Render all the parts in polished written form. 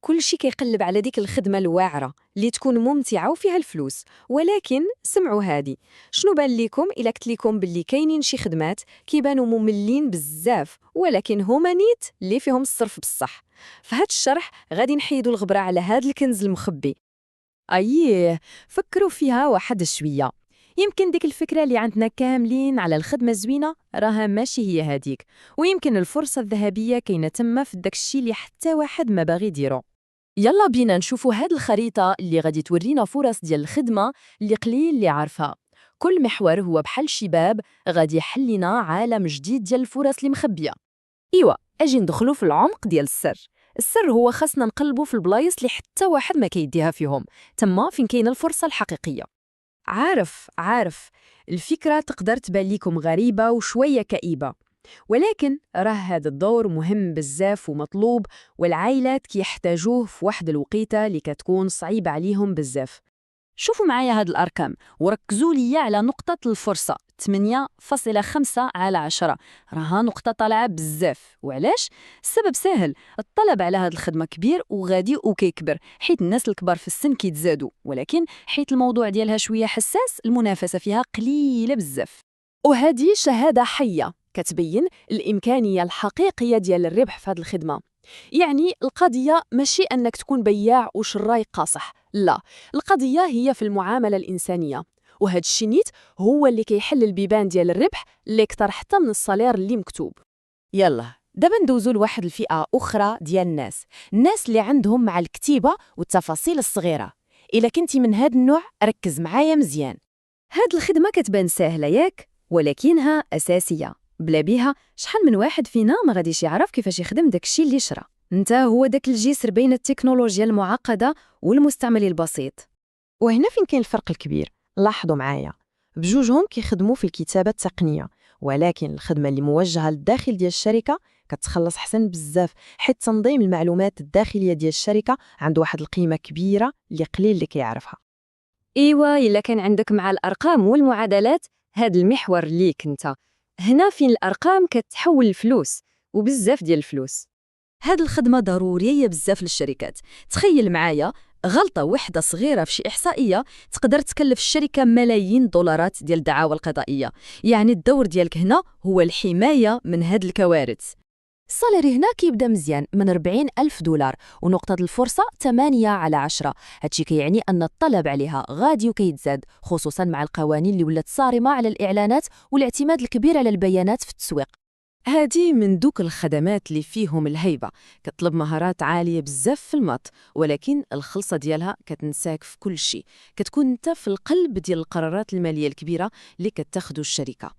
كلشي كيقلب على ديك الخدمة الواعرة اللي تكون ممتعة وفيها الفلوس. ولكن سمعوا هادي، شنو بان ليكم إلا قلت ليكم باللي كاينين شي خدمات كيبانوا مملين بزاف ولكن هما نيت اللي فيهم الصرف بصح؟ فهاد الشرح غادي نحيدوا الغبرة على هاد الكنز المخبي. أيه، فكروا فيها واحد شوية. يمكن ديك الفكرة اللي عندنا كاملين على الخدمة الزوينة راها ماشي هي هاديك، ويمكن الفرصة الذهبية كاينة تما في داك الشي اللي حتى واحد ما باغي يديرو. يلا بينا نشوفوا هاد الخريطة اللي غادي تورينا فرص ديال الخدمة اللي قليل اللي عارفها. كل محور هو بحال شباب غادي يحل لنا عالم جديد ديال الفرص اللي مخبية. ايوا، اجي ندخلوا في العمق ديال السر. السر هو خاصنا نقلبوا في البلايص اللي حتى واحد ما كيديها فيهم، تما فين كاينه الفرصة الحقيقية. عارف، الفكرة تقدر تبان ليكم غريبة وشوية كئيبة، ولكن راه هذا الدور مهم بزاف ومطلوب، والعائلات كيحتاجوه في واحد الوقيتة اللي كتكون صعيبة عليهم بزاف. شوفوا معايا هاد الأرقام وركزوا لي على نقطة الفرصة 8.5 على 10. راها نقطة طالعة بزاف. وعلاش؟ السبب سهل، الطلب على هاد الخدمة كبير وغادي وكيكبر حيت الناس الكبار في السن كيتزادوا، ولكن حيت الموضوع ديالها شوية حساس المنافسة فيها قليلة بزاف. وهذه شهادة حية كتبين الإمكانية الحقيقية ديال الربح في هاد الخدمة. يعني القضية ماشي أنك تكون بياع وشراي قاصح، لا، القضية هي في المعاملة الإنسانية، وهاد الشنيت هو اللي كيحل البيبان ديال الربح اللي كتر حتى من الصالير اللي مكتوب. يلا دابا ندوزو لواحد الفئة أخرى ديال الناس اللي عندهم مع الكتيبة والتفاصيل الصغيرة. إلا كنتي من هاد النوع ركز معايا مزيان. هاد الخدمة كتبان ساهلة ياك، ولكنها أساسية. بلا بيها شحال من واحد فينا ما غاديش يعرف كيفاش يخدم داكشي اللي شرا. انت هو داك الجسر بين التكنولوجيا المعقدة والمستعمل البسيط. وهنا فين كاين الفرق الكبير. لاحظوا معايا، بجوجهم كيخدموا في الكتابة التقنية، ولكن الخدمة اللي موجهة للداخل ديال الشركة كتخلص حسن بزاف، حيت تنظيم المعلومات الداخلية ديال الشركة عنده واحد القيمة كبيرة اللي قليل اللي كيعرفها. إيوا، إلا كان عندك مع الأرقام والمعادلات هاد المحور ليك انت. هنا فين الأرقام كتحول الفلوس، وبزاف ديال الفلوس. هاد الخدمة ضرورية بزاف للشركات. تخيل معايا، غلطة وحدة صغيرة في شي إحصائية تقدر تكلف الشركة ملايين دولارات ديال الدعاوى القضائية. يعني الدور ديالك هنا هو الحماية من هاد الكوارث. الصالير هنا كيبدا مزيان من 40 ألف دولار، ونقطة الفرصة 8 على 10. هادشي كيعني أن الطلب عليها غادي وكيتزاد، خصوصا مع القوانين اللي ولات صارمة على الإعلانات والاعتماد الكبير على البيانات في التسويق. هادي من دوك الخدمات اللي فيهم الهيبة، كتطلب مهارات عالية بزاف في المط، ولكن الخلصة ديالها كتنساك في كل شيء. كتكون انت في القلب ديال القرارات المالية الكبيرة اللي كتاخدو الشركة.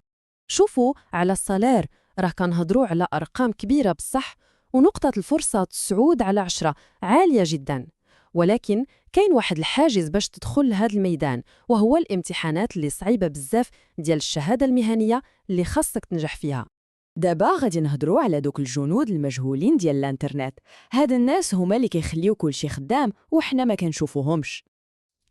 شوفوا على الصالير، راه كنهضروا على أرقام كبيرة بصح، ونقطة الفرصة 9 على 10 عالية جدا. ولكن كاين واحد الحاجز باش تدخل لهذا الميدان، وهو الامتحانات اللي صعيبة بزاف ديال الشهادة المهنية اللي خاصك تنجح فيها. دابا غادي نهضروا على دوك الجنود المجهولين ديال الانترنت. هاد الناس هما اللي كيخليو كلشي خدام وحنا ما كنشوفوهمش.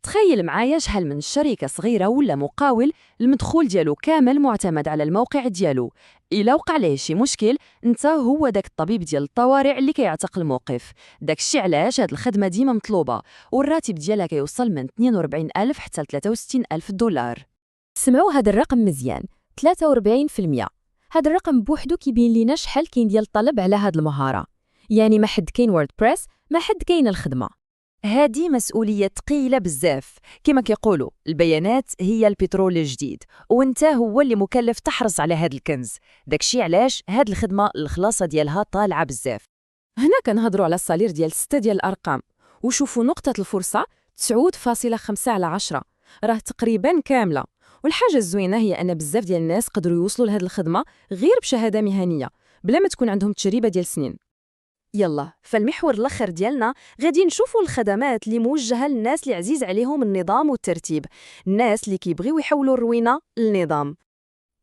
تخيل معايا شحال من شركة صغيرة ولا مقاول المدخول ديالو كامل معتمد على الموقع ديالو. إلا وقع ليه شي مشكل، انت هو داك الطبيب ديال الطوارئ اللي كيعتق الموقف. داك الشي علاش هاد الخدمة ديما مطلوبة، والراتب ديالها كيوصل من 42 ألف حتى ل 63 ألف دولار. سمعوا هاد الرقم مزيان، 43%. هاد الرقم بوحدو كيبين لينا شحال كاين ديال الطلب على هاد المهارة. يعني ما حد كاين ووردبريس ما حد كاين الخدمة. هادي مسؤولية تقيلة بزاف. كما كيقولوا البيانات هي البترول الجديد، وانت هو اللي مكلف تحرص على هاد الكنز. داكشي علاش هاد الخدمة الخلاصة ديالها طالعة بزاف. هنا كنهضروا على الصالير ديال 6 ديال الأرقام، وشوفوا نقطة الفرصة 9.5 على 10، راه تقريبا كاملة. والحاجة الزوينة هي أن بزاف ديال الناس قدروا يوصلوا لهاد الخدمة غير بشهادة مهنية، بلا ما تكون عندهم تجربة ديال سنين. يلا فالمحور الاخر ديالنا غادي نشوفوا الخدمات اللي موجهه للناس اللي عزيز عليهم النظام والترتيب، الناس اللي كيبغيو يحولوا الروينه للنظام.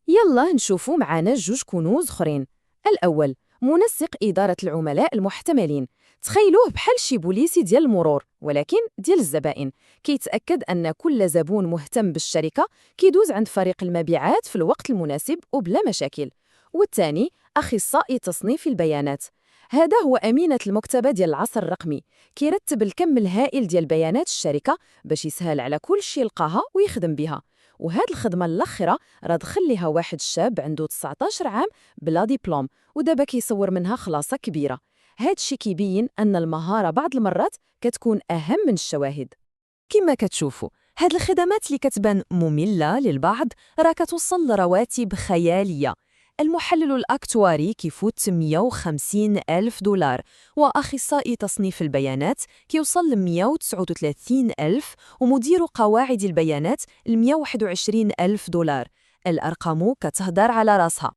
يلا نشوفوا معانا جوج كنوز اخرين. الاول منسق اداره العملاء المحتملين. تخيلوه بحال شي بوليسي ديال المرور ولكن ديال الزبائن، كيتاكد ان كل زبون مهتم بالشركه كيدوز عند فريق المبيعات في الوقت المناسب وبلا مشاكل. والثاني اخصائي تصنيف البيانات. هذا هو أمينة المكتبة ديال العصر الرقمي، كيرتب الكم الهائل ديال بيانات الشركة باش يسهل على كل شي يلقاها ويخدم بها. وهاد الخدمة الأخيرة راه دخل ليها واحد الشاب عنده 19 عام بلا ديبلوم، ودابا كيصور منها خلاصة كبيرة. هاد الشي كيبين أن المهارة بعض المرات كتكون أهم من الشواهد. كما كتشوفوا، هاد الخدمات اللي كتبان مملة للبعض راه كتوصل لرواتب خيالية. المحلل الأكتواري كيفوت 150 ألف دولار، وأخصائي تصنيف البيانات كيوصل ل 139 ألف، ومدير قواعد البيانات ل 121 ألف دولار. الأرقام كتهدر على راسها.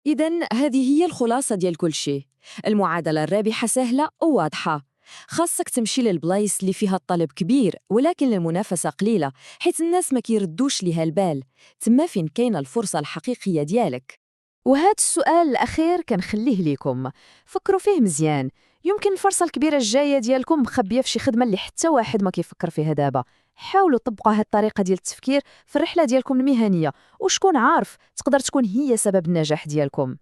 إذن هذه هي الخلاصة ديال كل شيء. المعادلة الرابحة سهلة وواضحة. خاصك تمشي للبلايص اللي فيها الطلب كبير ولكن المنافسة قليلة، حيث الناس ما كيردوش ليها البال. تما فين كاينة الفرصة الحقيقية ديالك. وهذا السؤال الأخير كنخليه ليكم، فكروا فيه مزيان. يمكن الفرصة الكبيرة الجاية ديالكم مخبية في شي خدمة اللي حتى واحد ما كيفكر فيها دابا. حاولوا طبقوا هذه الطريقة ديال التفكير في الرحلة ديالكم المهنية، وشكون عارف تقدر تكون هي سبب النجاح ديالكم.